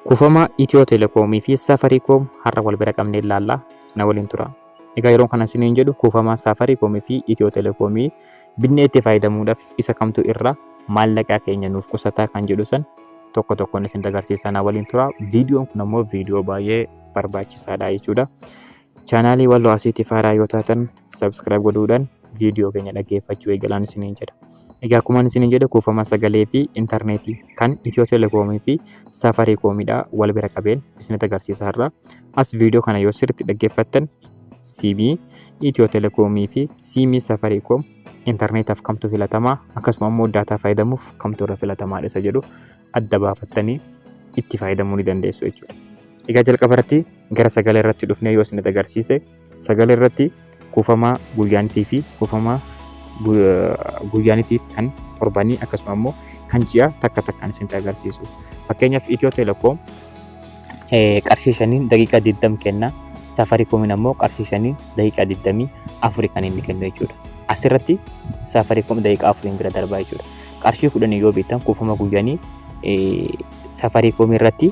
Kuufama Itiyoo Telekoomii fi Safarikoom har'a wal bira qabnee ilaalla. Na waliin tura. Egaa yeroo kana isiniin jedhu kuufama Safarikoomii fi Itiyoo Telekoomii binnee itti fayyadamuudhaaf isa kamtu irra maallaqa keenya nuuf qusataa kan jedhu san tokko tokkoon isin agarsiisa. Na waliin tura. Viidiyoon kun ammoo viidiyoo baay'ee barbaachisaadha jechuudha. Chaanaalii Walloo Asiitiif haaraa yoo taatan subscribe godhuudhaan viidiyoo keenya dhaggeeffachuu eegalaan isiniin jedha. Egaa akkuma isiniin jedhe kuufama sagalee fi intarneetii kan Itiyoo Telekoomii fi Safarikoomidha wal bira qabeen isinitti agarsiisa har'a. As viidiyoo kana yoo sirriitti dhaggeeffattan siimii Itiyoo Telekoomii fi siimii Safarikoom intarneetaaf kamtu filatamaa akkasuma immoo daataa fayyadamuuf kamtu irra filatamaadha isa jedhu adda baafattanii itti fayyadamuu ni dandeessu jechuudha. Egaa jalqaba irratti gara sagalee irratti dhufnee yoo isinitti agarsiise sagalee irratti kuufama guyyaanitii fi kuufama guyyaanitiif kan torbanii akkasuma immoo kan ji'a takka takkaan isinitti agarsiisu. Fakkeenyaaf Itiyoo Telekoom qarshii 5 daqiiqaa 20 kenna. Safarikoomiin ammoo qarshii 5 daqiiqaa 24 kan inni kennu jechuudha. Asirratti Safarikoom daqiiqaa 4 bira darbaa jechuudha. Qarshii 10 yoo bitan kuufama guyyaanii Safarikoomii irratti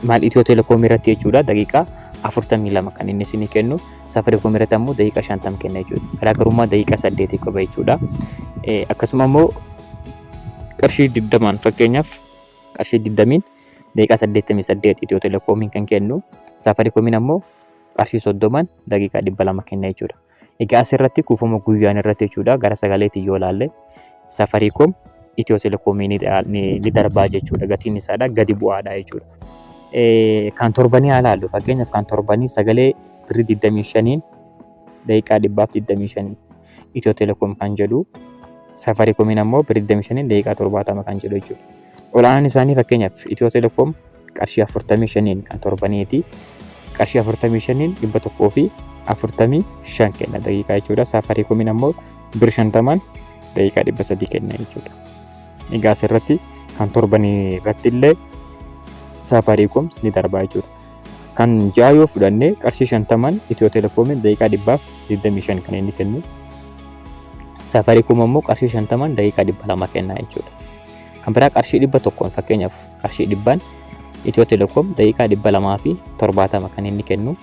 maal Itiyoo Telekoomii irratti jechuudha daqiiqaa 42 kan inni isinii kennu. Safarikoomii irratti ammoo daqiiqaa 50 kenna jechuudha. Garaagarummaa daqiiqaa 8 qaba jechuudha. Akkasuma immoo qarshii 20 fakkeenyaaf qarshii 20 daqiiqaa 88 Itiyoo Telekoomiin kan kennu. Safarikoomiin ammoo qarshii 30 daqiiqaa 200 kenna jechuudha. Egaa asirratti kuufama guyyaan irratti jechuudha gara sagaleetti yoo ilaalle Safarikoom Itiyoo Telekoomii ni darbaa jechuudha. Gatiin isaadha gadi bu'aadha jechuudha. Kan torbanii haa ilaallu fakkeenyaaf kan torbanii sagalee birrii 25 daqiiqaa 125 Itiyoo Telekoom kan jedhu. Safarikoomiin ammoo birrii 25 daqiiqaa 70 kan jedhu jechuudha. Olaanaan isaanii fakkeenyaaf Itiyoo Telekoom qarshii 45 kan torbaniiti. Qarshii 45 100 fi 45 kenna daqiiqaa jechuudha. Safarikoomiin ammoo birrii 50 daqiiqaa 300 kenna jechuudha. Egaa asirratti kan torbanii irratti illee Safarikoom ni darbaa jechuudha. Kan ja'a yoo fudhanne qarshii 50 Itiyoo Telekoomiin daqiiqaa 125 kan inni kennu. Safarikoom ammoo qarshii 50 daqiiqaa 200 kenna jechuudha. Kan biraa qarshii 100 fakkeenyaaf qarshii 100 Itiyoo Telekoom daqiiqaa 200 fi 70 kan inni kennu.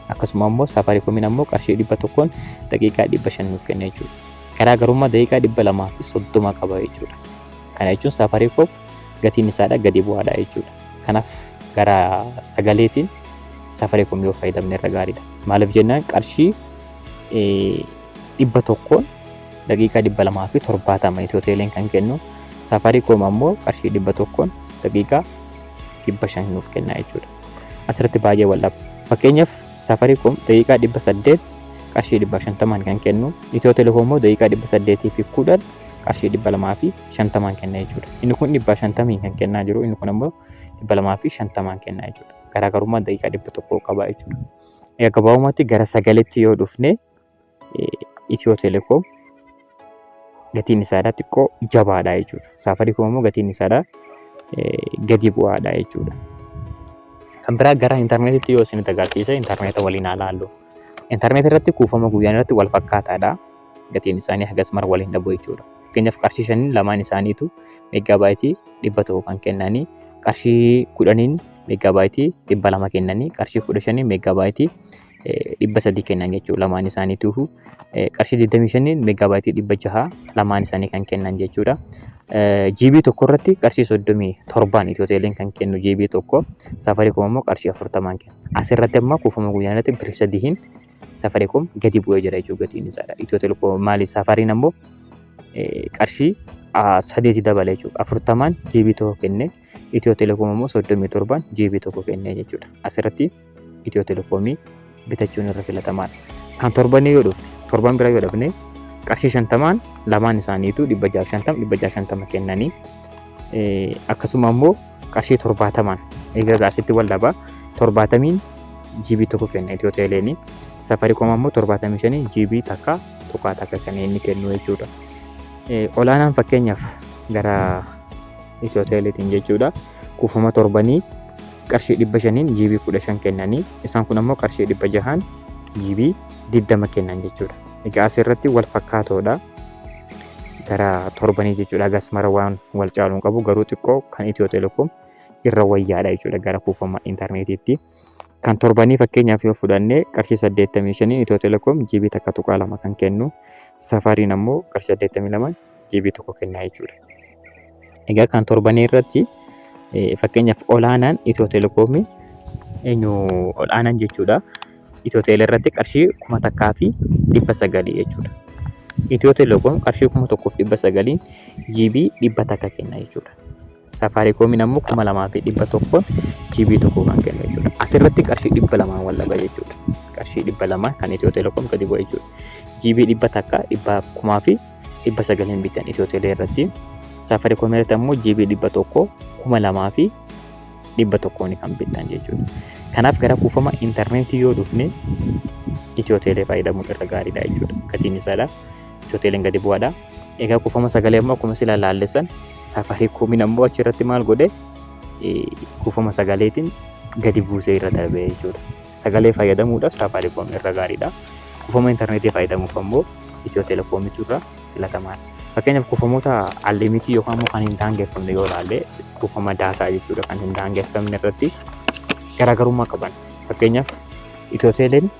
Akkasuma ammoo Safarikoomiin ammoo qarshii 100 daqiiqaa 500 nuuf kenna jechuudha. Garaagarummaa daqiiqaa 200 fi 30 qaba jechuudha. Kana jechuun Safarikoom gatiin isaadha gadi bu'aadha jechuudha. Kanaaf gara sagaleetiin Safarikoom yoo fayyadamne irra gaariidha. Maaliif jennaan qarshii 100 daqiiqaa 200 fi 70 Itiyoo Teleen kan kennu. Safarikoom ammoo qarshii 100 daqiiqaa 500 nuuf kenna jechuudha. Asirratti baay'ee wal dhaba. Fakkeenyaaf Safarikoom daqiiqaa 800 qarshii 150 kan kennu. Itiyoo Telekoom ammoo daqiiqaa 800 fi 10 qarshii 250 kenna jechuudha. Inni kun 150 kan kennaa jiru, inni kun ammoo 250 kenna jechuudha. Garaagarummaa daqiiqaa 100 qaba jechuudha. Egaa gabaabumatti gara sagaleetti yoo dhufne Itiyoo Telekoom gatiin isaadha xiqqoo jabaadha jechuudha. Safarikoom ammoo gatiin isaadha gadi bu'aadha jechuudha. Kan biraa gara intarneetitti yoo isinitti agarsiise intarneeta waliin haa ilaallu. Intarneetii irratti kuufama guyyaan irratti wal fakkaataadha. Gatiin isaanii hagas mara waliin dhabu jechuudha. Fakkeenyaaf qarshii 5 lamaan isaaniitu meegaabaayitii 100 kan kennanii. Qarshii 10 meegaabaayitii 200 kennanii. Qarshii 15 meegaabaayitii 300 kennan jechuudha. Lamaan isaaniitu qarshii 25 meegaabaayitii 600 lamaan isaanii kan kennan jechuudha. GB tokko irratti qarshii 37 Itiyoo Teleen kan kennu GB tokko. Safarikoom ammoo qarshii 40 kenna. Asirratti ammoo kuufama guyyaan irratti birrii 3 Safarikoom gadi bu'ee jira jechuudha gatiin isaadha. Itiyoo Telekoom maali Safariin ammoo qarshii 8 dabale jechuudha. 40 GB tokko kenne. Itiyoo Telekoom ammoo 37 GB tokko kenne jechuudha. Asirratti Itiyoo Telekoomii bitachuun irra filatamaadha. Kan torbanii yoo dhufne torban bira yoo dhufne qarshii 50 lamaan isaaniitu 650 kennanii. Akkasuma ammoo qarshii 70 egaa asitti wal dhaba 70 GB tokko kenna Itiyoo Teleeni. Safarikoom ammoo 75 GB takka kan inni kennu jechuudha. Olaanaan fakkeenyaaf gara Itiyoo Teleetiin jechuudha. Kuufama torbanii qarshii 500 GB 15 kennanii. Isaan kun ammoo qarshii 600 GB 20 kennan jechuudha. Egaa asirratti wal fakkaatoodha. Gara torbanii jechuudha. Hagas mara waan wal caaluun qabu garuu xiqqoo kan Itiyoo Telekoom irra wayyaadha jechuudha gara kuufama intarneetiitti. Kan torbanii fakkeenyaaf yoo fudhannee qarshii 85 Itiyoo Telekoom GB takka tuqaa lama kan kennu, Safariin ammoo qarshii 82 GB tokko kennaa jechuudha. Egaa kan torbanii irratti fakkeenyaaf olaanaan Itiyoo Telekoom olaanaan jechuudha. Itiyoo Tele irratti qarshii 1,900 jechuudha. Itiyoo Telekoom qarshii 1,900 GB 100 kenna jechuudha. Safaricoomiin ammoo 2,100 GB tokko kan kennu jechuudha. Asirratti qarshii 200 wal dhaga jechuudha. Qarshii 200 kan Itiyoo Telekoom gadi bu'a jechuudha. GB 100 1,900 bitan Itiyoo Tele irratti. Safaricom irratti ammoo GB 100 2,100 kan bitan jechuudha. Kanaaf gara kuufama intarneetii yoo dhufne Itiyoo Tele fayyadamuun irra gaariidha jechuudha. Gatiin isaadha. Itiyoo Teleen gadi bu'aadha. Egaa kuufama sagalee ammoo akkuma sila laallisan Safaricoomiin ammoo achirratti maal godhe kuufama sagaleetiin gadi buusee irra darbe jechuudha. Sagalee fayyadamuudhaaf Safaricom irra gaariidha. Kuufama intarneetii fayyadamuuf ammoo Itiyoo Telekoomitu irra filatamaadha. Fakkeenyaaf kuufamoota unlimited yookaan immoo kan hin daangeffamne yoo ilaalle kuufama daataa jechuudha kan hin daangeffamne irratti garaagarummaa qaban. Fakkeenyaaf Itiyoo Teleen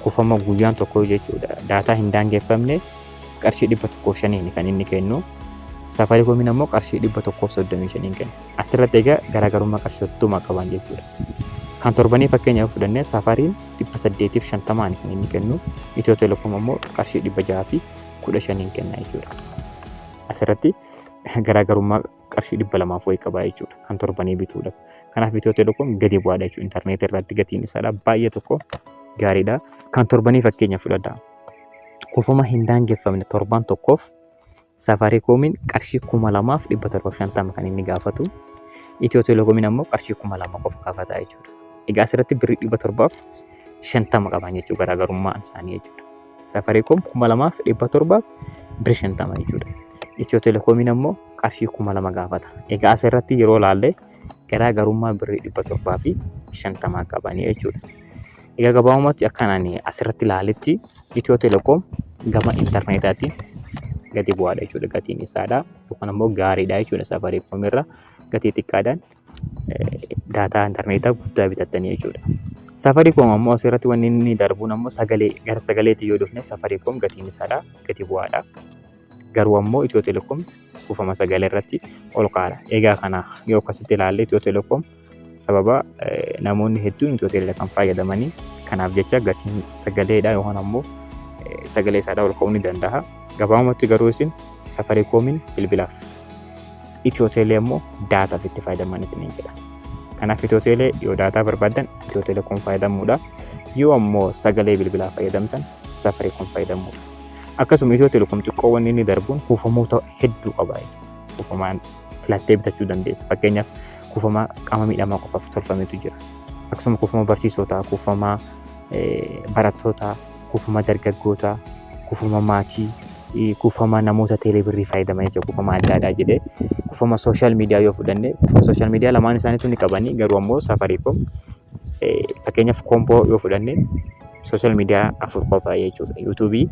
kuufama guyyaan tokko jechuudha daataa hin daangeffamne qarshii 105 kan inni kennu. Safaricoomiin ammoo qarshii 135 kenna. Asirratti egaa garaagarummaa qarshii 30 qaban jechuudha. Kan torbanii fakkeenyaaf fudhannee Safariin 850 kan inni kennu. Itiyoo Telekoom ammoo qarshii 615 kenna jechuudha. Asirratti garaagarummaa qarshii 200 wayii qaba jechuudha kan torbanii bituudhaaf. Kanaaf Itiyoo Telekoom gadi bu'aadha jechuudha. Intarneetii irratti gatiin isaadha baay'ee tokko gaariidha. Kan torbanii fakkeenyaaf fudhadhaa. Kuufama hin daangeffamne torban tokkoof Safaricoomiin qarshii 2,750 kan inni gaafatu. Itiyoo Telekoomiin ammoo qarshii 2,000 qofa gaafata jechuudha. Egaa asirratti birrii 750 qaban jechuudha garaagarummaan isaanii jechuudha. Safaricom 2,700 birrii 50 jechuudha. Itiyoo Telekoomiin ammoo qarshii 2,000 gaafata. Egaa asirratti yeroo laalle garaagarummaa birrii 750 qabanii jechuudha. Egaa gabaabumatti akkanaan asirratti ilaaletti Itiyoo Telekoom gama intarneetaatiin gadi bu'aadha jechuudha gatiin isaadha yookaan ammoo gaariidha jechuudha. Safaricom irra gatii xiqqaadhaan daataa intarneetaa guddaa bitattanii jechuudha. Safaricom ammoo asirratti wanni inni darbuun ammoo sagalee gara sagaleetti yoo dhufne Safaricom gatiin isaadha gadi bu'aadha. Garuu ammoo Itiyoo Telekoom kuufama sagalee irratti ol kaa'aadha. Egaa kana yoo akkasitti ilaalle Itiyoo Telekoom sababa namoonni hedduun Itiyoo Tele kan fayyadamanii kanaaf jecha gatiin sagaleedha yookaan ammoo sagalee isaadha ol ka'uu ni danda'a. Gabaabumatti garuu isin Safaricoomiin bilbilaaf Itiyoo Tele ammoo daataaf itti fayyadamanii ni jedha. Kanaaf Itiyoo Tele yoo daataa barbaadan Itiyoo Telekoom fayyadamuudha. Yoo ammoo sagalee bilbilaa fayyadamtan Safaricom fayyadamuudha. Akkasuma Itiyoo Telekoom xiqqoowwan inni darbuun kuufamoota hedduu qaba jechuudha. Kuufamaan filattee bitachuu dandeessa. Fakkeenyaaf kuufama qaama miidhamaa qofaaf tolfametu jira. Akkasuma kuufama barsiisotaa, kuufama barattootaa, kuufama dargaggootaa, kuufama maatii, kuufama namoota teeleebirrii fayyadaman jechuudha. Kuufama adda addaa jedhee kuufama sooshaal miidiyaa yoo fudhanne kuufama sooshaal miidiyaa lamaan isaaniitu ni qabanii garuu ammoo Safaricom fakkeenyaaf koomboo yoo fudhanne sooshaal miidiyaa 4 qofa jechuudha. Yuutuubii,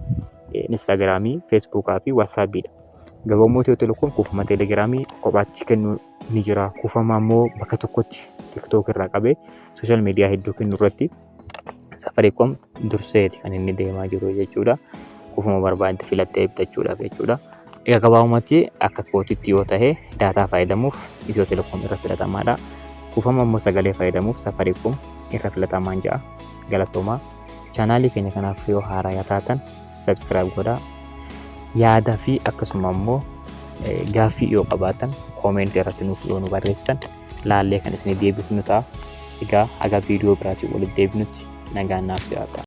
Instagiraamii, Feesbuukaa fi Waatsaappidha. Garuu ammoo Itiyoo Telekoom kuufama teelegiraamii kophaatti kennu ni jira. Kuufama ammoo bakka tokkotti TikTok irraa qabee sooshaal miidiyaa hedduu kennu irratti Safaricom durseeti kan inni deemaa jiru jechuudha. Kuufama barbaadde filattee bitachuudhaaf jechuudha. Egaa gabaabumatti akka kootitti yoo ta'e daataa fayyadamuuf Itiyoo Telekoom irra filatamaadha. Kuufama ammoo sagalee fayyadamuuf Safaricom irra filatamaan ja'a. Galatoomaa. Chaanaalii keenya kanaaf yoo haaraa taatan subscribe godhaa. Yaada fi akkasuma ammoo gaaffii yoo qabaatan koomentii irratti nuuf yoo nu barreessitan laallee kan isin deebifnu ta'a. Egaa haga viidiyoo biraatiin walitti deebinutti nagaan naaf jiraadhaa.